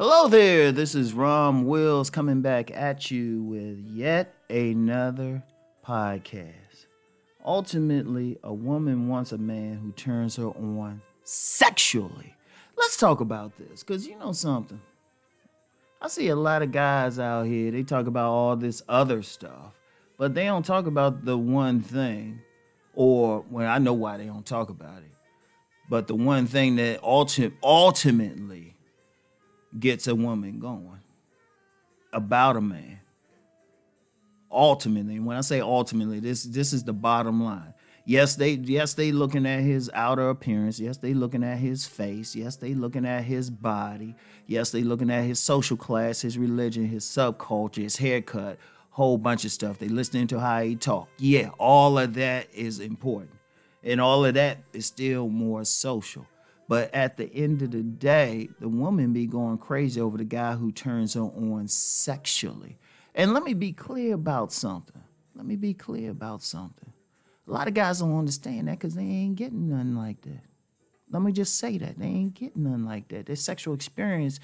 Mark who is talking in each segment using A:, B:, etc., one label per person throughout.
A: Hello there, this is Rom Wills coming back at you with yet another podcast. Ultimately, a woman wants a man who turns her on sexually. Let's talk about this, because you know something. I see a lot of guys out here, they talk about all this other stuff, but they don't talk about the one thing, or, well, I know why they don't talk about it, but the one thing that ultimately gets a woman going about a man. Ultimately, when I say ultimately, this is the bottom line. Yes, they looking at his outer appearance. Yes, they looking at his face. Yes, they looking at his body. Yes, they looking at his social class, his religion, his subculture, his haircut, whole bunch of stuff. They listening to how he talk. Yeah, all of that is important. And all of that is still more social. But at the end of the day, the woman be going crazy over the guy who turns her on sexually. And let me be clear about something. A lot of guys don't understand that because they ain't getting nothing like that. Let me just say that. They ain't getting nothing like that. Their sexual experience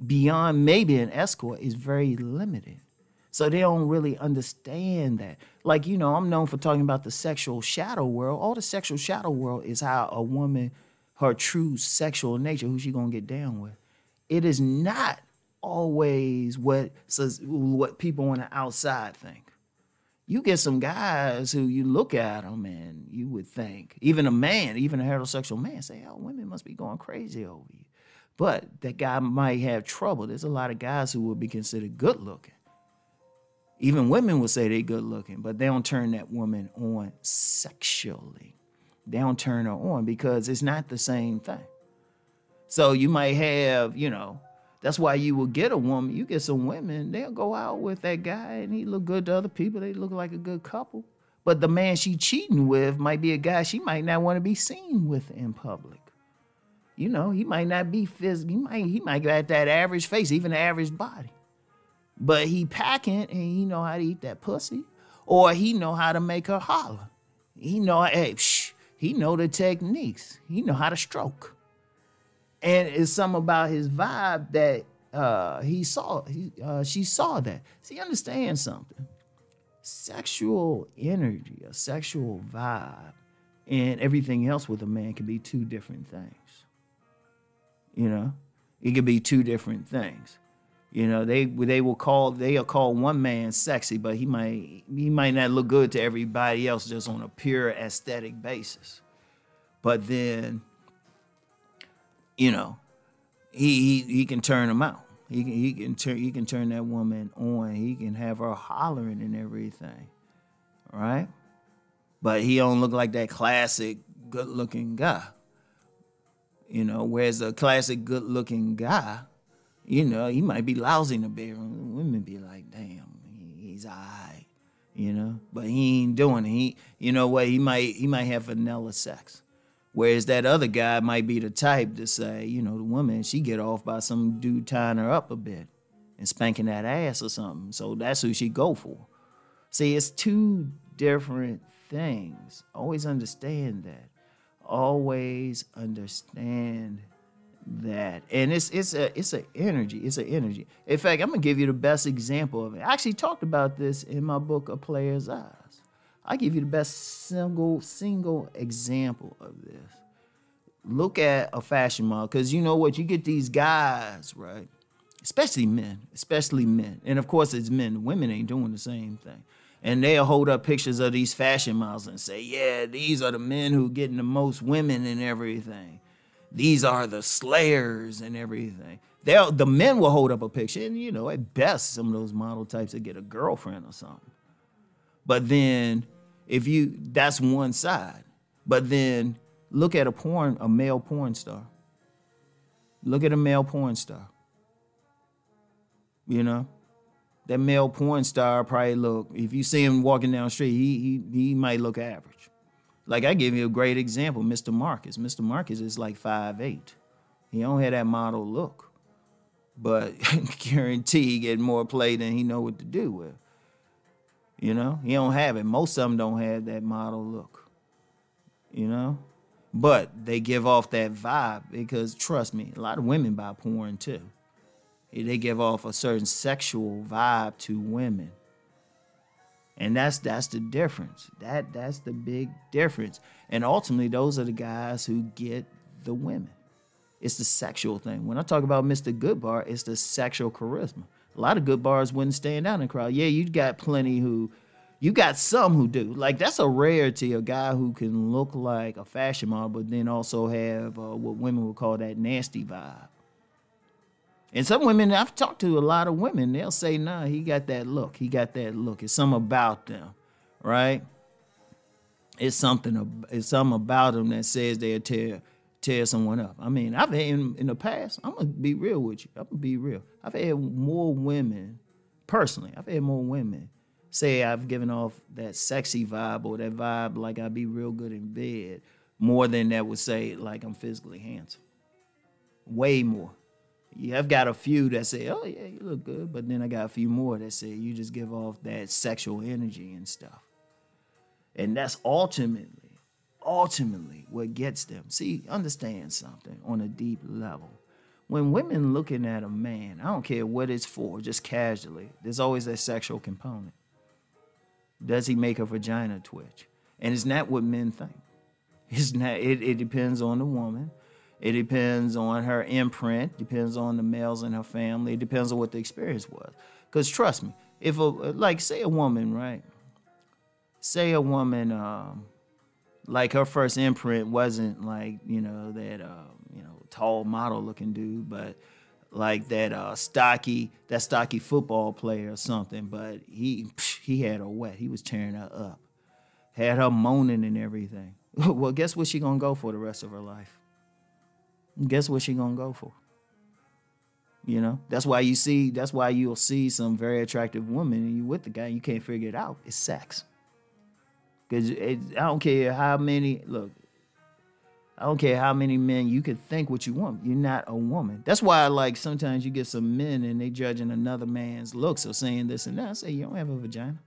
A: beyond maybe an escort is very limited. So they don't really understand that. Like, you know, I'm known for talking about the sexual shadow world. All the sexual shadow world is how a woman, her true sexual nature, who she gonna get down with. It is not always what people on the outside think. You get some guys who you look at them and you would think, even a heterosexual man, say, oh, women must be going crazy over you. But that guy might have trouble. There's a lot of guys who would be considered good looking. Even women would say they good looking, but they don't turn that woman on sexually. They don't turn her on because it's not the same thing. So you might have, you know, that's why you will get a woman. You get some women, they'll go out with that guy and he look good to other people. They look like a good couple. But the man she cheating with might be a guy she might not want to be seen with in public. You know, he might not be physical. He might got that average face, even the average body. But he packing and he know how to eat that pussy. Or he know how to make her holler. He know, he know the techniques. He know how to stroke. And it's something about his vibe that she saw that. See, understand something. Sexual energy, a sexual vibe, and everything else with a man can be two different things. You know? It could be two different things. You know, they'll call one man sexy, but he might not look good to everybody else just on a pure aesthetic basis. But then, you know, he can turn them out. He can turn that woman on. He can have her hollering and everything, right? But he don't look like that classic good-looking guy. You know, whereas a classic good-looking guy, you know, he might be lousy in the bedroom. Women be like, damn, he's all right, you know? But he ain't doing it. You know what? He might have vanilla sex. Whereas that other guy might be the type to say, you know, the woman, she get off by some dude tying her up a bit and spanking that ass or something. So that's who she go for. See, it's two different things. Always understand that. Always understand that. And it's an energy. It's an energy. In fact, I'm gonna give you the best example of it. I actually talked about this in my book, A Player's Eyes. I give you the best single example of this. Look at a fashion model, because you know what? You get these guys, right? Especially men. And of course, it's men. Women ain't doing the same thing. And they'll hold up pictures of these fashion models and say, yeah, these are the men who getting the most women and everything. These are the slayers and everything. The men will hold up a picture, and you know, at best, some of those model types will get a girlfriend or something. But then, that's one side. But then, look at a male porn star. Look at a male porn star. You know, that male porn star probably look. If you see him walking down the street, he might look average. Like, I give you a great example, Mr. Marcus. Mr. Marcus is like 5'8". He don't have that model look. But guarantee he get more play than he know what to do with. You know? He don't have it. Most of them don't have that model look. You know? But they give off that vibe because, trust me, a lot of women buy porn too. They give off a certain sexual vibe to women. And that's the difference. That's the big difference. And ultimately, those are the guys who get the women. It's the sexual thing. When I talk about Mr. Goodbar, it's the sexual charisma. A lot of good bars wouldn't stand out in the crowd. Yeah, you got plenty who, you got some who do. Like, that's a rarity, a guy who can look like a fashion model, but then also have what women would call that nasty vibe. And some women, I've talked to a lot of women, they'll say, nah, he got that look. He got that look. It's something about them, right? It's something about them that says they'll tear someone up. I mean, I've had in the past, I'm going to be real with you. I'm going to be real. I've had more women, personally, I've had more women say I've given off that sexy vibe or that vibe like I'd be real good in bed more than that would say like I'm physically handsome. Way more. Yeah, I've got a few that say, oh, yeah, you look good. But then I got a few more that say you just give off that sexual energy and stuff. And that's ultimately what gets them. See, understand something on a deep level. When women looking at a man, I don't care what it's for, just casually, there's always that sexual component. Does he make her vagina twitch? And it's not what men think. It's not. It depends on the woman. It depends on her imprint, depends on the males in her family, it depends on what the experience was. Because trust me, if say a woman, right? Say a woman, like her first imprint wasn't like, that, tall model looking dude, but like that stocky football player or something, but he had her wet. He was tearing her up. Had her moaning and everything. Well, guess what she gonna go for the rest of her life? Guess what she gonna go for? That's why you'll see some very attractive woman and you with the guy and you can't figure it out. It's sex. Because I don't care how many men you could think what you want. You're not a woman. That's why sometimes you get some men and they judging another man's looks or saying this and that. I say, you don't have a vagina.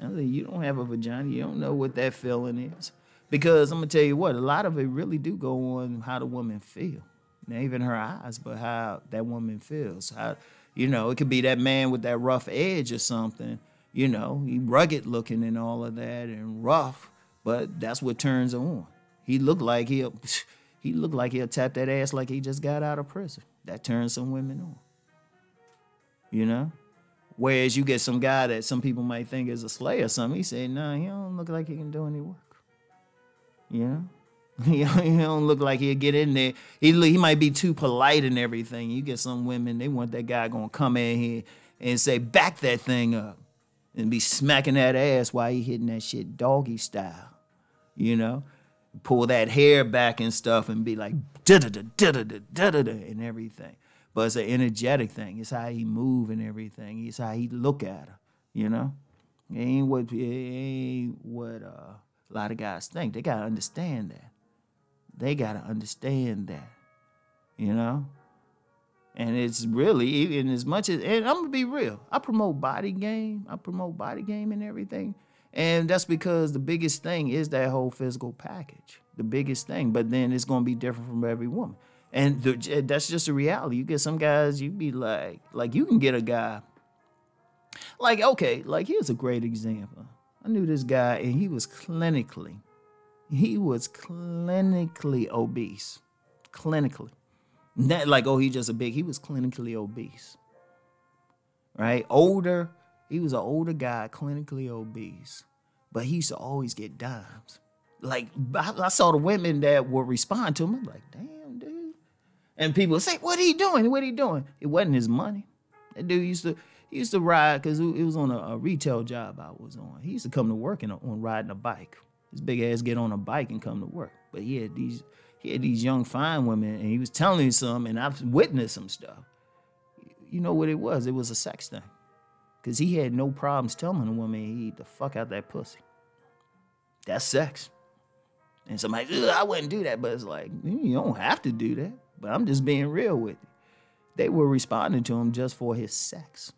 A: I say, you don't have a vagina. You don't know what that feeling is. Because I'm going to tell you what, a lot of it really do go on how the woman feel. Not even her eyes, but how that woman feels. How, it could be that man with that rough edge or something. He rugged looking and all of that and rough, but that's what turns her on. He looked like he'll tap that ass like he just got out of prison. That turns some women on. Whereas you get some guy that some people might think is a slayer or something, he say, nah, he don't look like he can do any work. He don't look like he'll get in there. He might be too polite and everything. You get some women, they want that guy gonna come in here and say, back that thing up. And be smacking that ass while he hitting that shit doggy style. Pull that hair back and stuff and be like, da-da-da-da-da-da-da-da and everything. But it's an energetic thing. It's how he move and everything. It's how he look at her, It ain't what a lot of guys think. They got to understand that. And it's really, even as much as, and I'm going to be real, I promote body game and everything. And that's because the biggest thing is that whole physical package, the biggest thing. But then it's going to be different from every woman. And that's just a reality. You get some guys, you be like you can get a guy, here's a great example. I knew this guy and he was clinically obese. Clinically. Not he's just he was clinically obese. Right? He was an older guy, clinically obese. But he used to always get dimes. I saw the women that would respond to him. I'm like, damn, dude. And people would say, what are you doing? What are you doing? It wasn't his money. That dude used to ride, because it was on a retail job I was on. He used to come to work on riding a bike. His big ass get on a bike and come to work. But he had these young fine women, and he was telling me some, and I've witnessed some stuff. You know what it was? It was a sex thing. Because he had no problems telling a woman he eat the fuck out that pussy. That's sex. And somebody, I wouldn't do that. But it's like, you don't have to do that. But I'm just being real with you. They were responding to him just for his sex.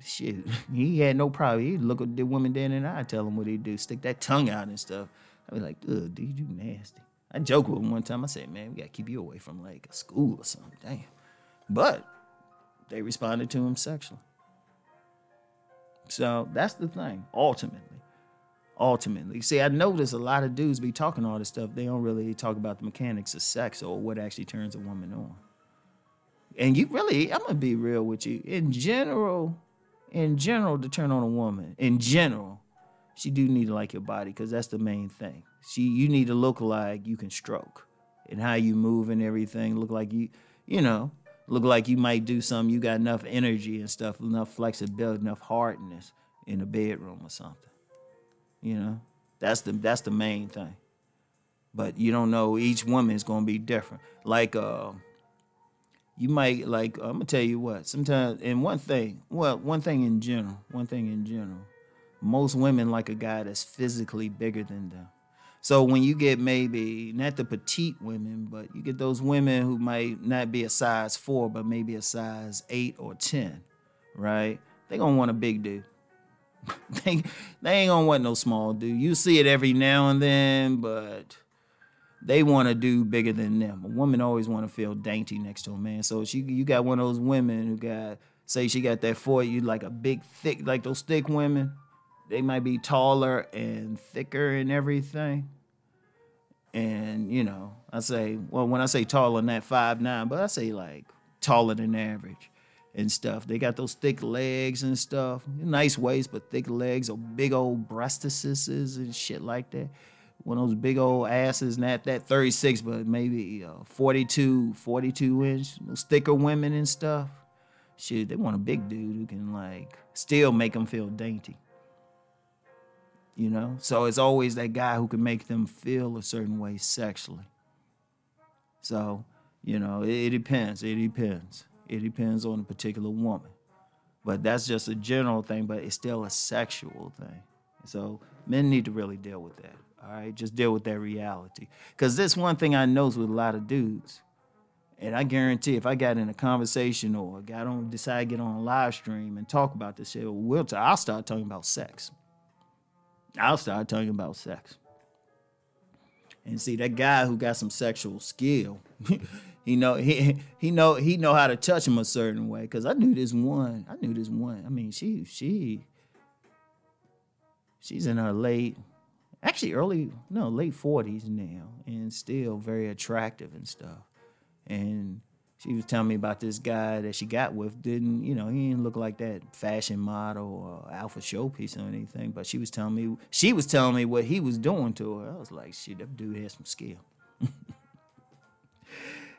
A: Shit, he had no problem. He'd look at the woman dead in the eye, tell him what he'd do, stick that tongue out and stuff. I'd be like, ugh, dude, you nasty. I joked with him one time. I said, man, we got to keep you away from like a school or something. Damn. But they responded to him sexually. So that's the thing, ultimately. See, I notice a lot of dudes be talking all this stuff. They don't really talk about the mechanics of sex or what actually turns a woman on. And I'm going to be real with you. In general, to turn on a woman, in general, she do need to like your body because that's the main thing. You need to look like you can stroke and how you move and everything. Look like look like you might do something. You got enough energy and stuff, enough flexibility, enough hardness in the bedroom or something. That's the main thing. But you don't know, each woman is going to be different. Like, you might, like, I'm going to tell you what, sometimes, and one thing in general, most women like a guy that's physically bigger than them. So when you get maybe, not the petite women, but you get those women who might not be a size 4, but maybe a size 8 or 10, right? They going to want a big dude. they ain't going to want no small dude. You see it every now and then, but they want a dude bigger than them. A woman always want to feel dainty next to a man. So you got one of those women who got, say she got that for you, like a big, thick, like those thick women. They might be taller and thicker and everything. And, I say, well, when I say taller than that, 5'9", but I say like taller than average and stuff. They got those thick legs and stuff. Nice waist, but thick legs or big old breastises and shit like that. One of those big old asses, not that 36, but maybe 42 inch, those thicker women and stuff. Shit, they want a big dude who can like still make them feel dainty. So it's always that guy who can make them feel a certain way sexually. So, it depends. It depends on a particular woman. But that's just a general thing, but it's still a sexual thing. So men need to really deal with that. All right, just deal with that reality. Because this one thing I know with a lot of dudes, and I guarantee if I got in a conversation or decide to get on a live stream and talk about this shit, I'll start talking about sex. And see, that guy who got some sexual skill, he know how to touch him a certain way. Cause I knew this one. I mean, she's in her late 40s now, and still very attractive and stuff. And she was telling me about this guy that she got with. He didn't look like that fashion model or alpha showpiece or anything. But she was telling me what he was doing to her. I was like, shit, that dude has some skill.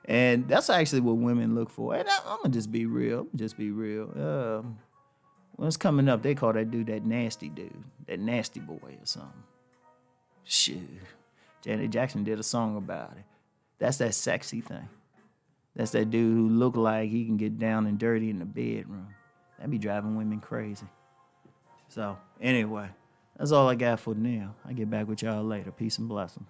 A: And that's actually what women look for. And I'm gonna just be real. When it's coming up, they call that dude that nasty dude, that nasty boy or something. Shit, Janet Jackson did a song about it. That's that sexy thing. That's that dude who look like he can get down and dirty in the bedroom. That be driving women crazy. So, anyway, that's all I got for now. I'll get back with y'all later. Peace and blessings.